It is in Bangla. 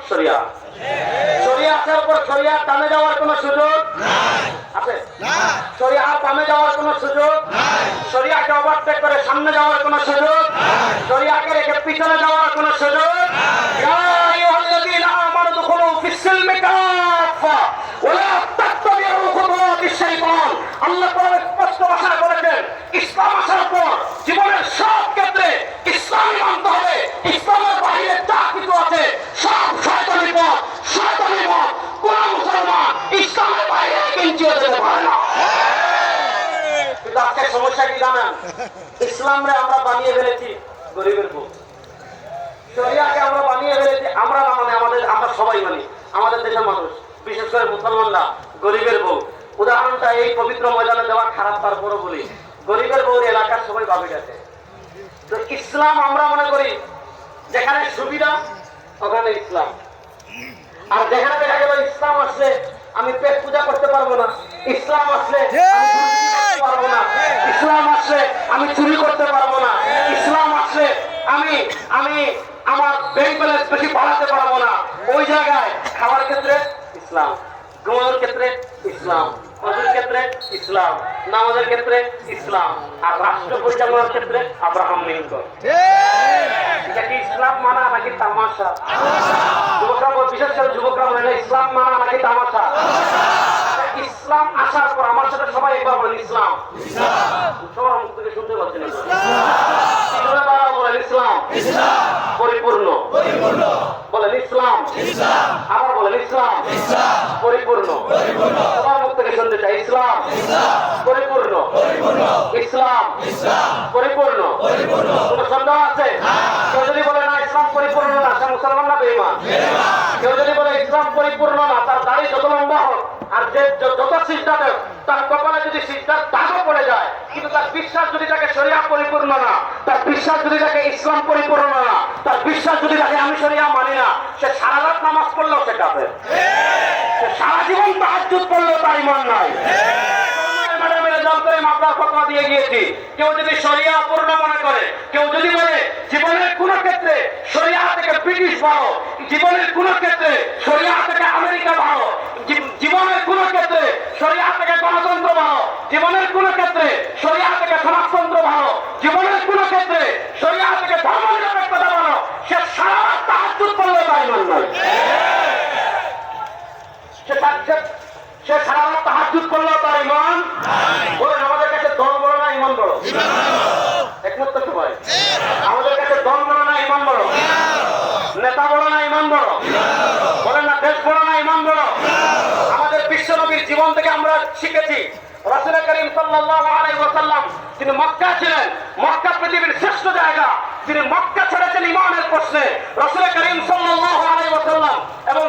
শরিয়া। শরিয়া আসার পর শরিয়া টানে যাওয়ার কোনো সুযোগ আছে? শরিয়া বামে যাওয়ার কোনো সুযোগ? শরিয়াকে ওভারটেক করে সামনে যাওয়ার কোনো সুযোগ? শরিয়াকে রেখে পিছনে যাওয়ার কোনো সুযোগ? ইয়া আইয়ুহাল্লাযীনা আমানু দুখুলু ফিস-সিলমি কাফা ওয়া লা তাত্তাবিউ খুতুওয়াতিশ শাইতান। আল্লাহ তাআলা স্পষ্ট ভাষায় বলেছেন, ইসলাম আসার পর জীবনের সব ক্ষেত্রে ইসলাম মানতে হবে। ইসলামের বাইরে যা কিছু আছে সব শয়তানি পথ, শয়তানি পথ। কোন মুসলমান ইসলামের বাইরে কিঞ্চিও যেতে পারে না। কিন্তু আজকে সমস্যা কি জানেন? ইসলামরে আমরা বানিয়ে ফেলেছি গরিবের বউ, শরিয়াকে আমরা বানিয়ে ফেলেছি, আমরা না মানে আমরা সবাই মানি, আমাদের দেশের মানুষ বিশেষ করে মুসলমানরা গরিবের বউ। উদাহরণটা এই পবিত্র ময়দানে দেওয়া খারাপ, তারপরও বলি গরিবের বউর এলাকার সবাই ভাবে গেছে। তো ইসলাম আমরা মনে করি যেখানে সুবিধা ওখানে ইসলাম, আর যেখানে দেখা গেল ইসলাম আসলে আমি পেট পূজা করতে পারবো না, ইসলাম আসলে পারবো না, ইসলাম আসলে আমি চুরি করতে পারবো না, ইসলাম আসলে আমি আমি আমার ব্যাংক ব্যালেন্স বেশি বাড়াতে পারবো না, ওই জায়গায় খাওয়ার ক্ষেত্রে ইসলাম, ঘুমানোর ক্ষেত্রে ইসলাম, হজের ক্ষেত্রে ইসলাম, নামাজের ক্ষেত্রে ইসলাম, আর রাষ্ট্র পরিচালনার ক্ষেত্রে আব্রাহাম লিঙ্কন। এটা কি ইসলাম মানা নাকি তামাশা? যুবকরা, বিশেষ করে যুবকরা বলে ইসলাম মানা নাকি তামাশা? ইসলাম আসার পর আমার সাথে সবাই একবার বলেন ইসলাম। সবার মুখ থেকে শুনতে পাচ্ছেন বলেন ইসলাম পরিপূর্ণ, বলেন ইসলাম, আবার বলেন ইসলাম পরিপূর্ণ। সবার মুখ থেকে শুনতে চাই ইসলাম পরিপূর্ণ, ইসলাম পরিপূর্ণ। কোন সন্দেহ আছে? কেউ যদি বলে না ইসলাম পরিপূর্ণ না, সে মুসলমান না বেঈমান? কেউ যদি বলে ইসলাম পরিপূর্ণ না, তার দাড়ি যত লম্বা হোক আর যে যত সিজদা দেয়, তার কপালে যদি সিজদার দাগও পড়ে যায়, কিন্তু তার বিশ্বাস যদি তাকে শরিয়া পরিপূর্ণ না, তার বিশ্বাস যদি তাকে ইসলাম পরিপূর্ণ না, তার বিশ্বাস যদি তাকে আমি শরিয়া মানি না, সে সারা রাত নামাজ পড়লেও সে কাফের, সে সারা জীবন তাহাজ্জুদ পড়লেও তার ঈমান নাই। আপনার ফতোয়া দিয়ে গিয়েছি, কেউ যদি শরিয়া পূর্ণ মনে করে, কেউ যদি বলে জীবনের কোন ক্ষেত্রে শরিয়া থেকে ব্রিটিশ ভালো, জীবনের কোন ক্ষেত্রে শরিয়া থেকে আমেরিকা ভালো, জীবনের কোন ক্ষেত্রে শরিয়া থেকে গণতন্ত্র ভালো, জীবনের কোন ক্ষেত্রে শরিয়া থেকে সমাজতন্ত্র ভালো, জীবনের কোন ক্ষেত্রে শরিয়া থেকে ধর্মনিরপেক্ষতা ভালো, সে সারা রাত তাহাজ্জুদ পড়লেও তার ঈমান নাই। সে সারা রাত তাহাজ্জুদ করলেও তার ঈমান বলেন। আমাদের কাছে দল বড় না ঈমান বড়? একমত তো সবাই? আমাদের কাছে দল বড় না ঈমান বড়? নেতা বড় না ঈমান বড়? বলেন না দেশ বড় না ঈমান বড়? আমাদের বিশ্বনবীর জীবন থেকে আমরা শিখেছি, রাসূল করিম সাল্লাল্লাহু আলাইহি ওয়াসাল্লাম তিনি মক্কা ছিলেন, মক্কা পৃথিবীর শ্রেষ্ঠ জায়গা, তিনি মক্কা ছেড়েছেন ঈমানের প্রশ্নে। রাসূল করিম সাল্লাল্লাহু আলাইহি ওয়াসাল্লাম এবং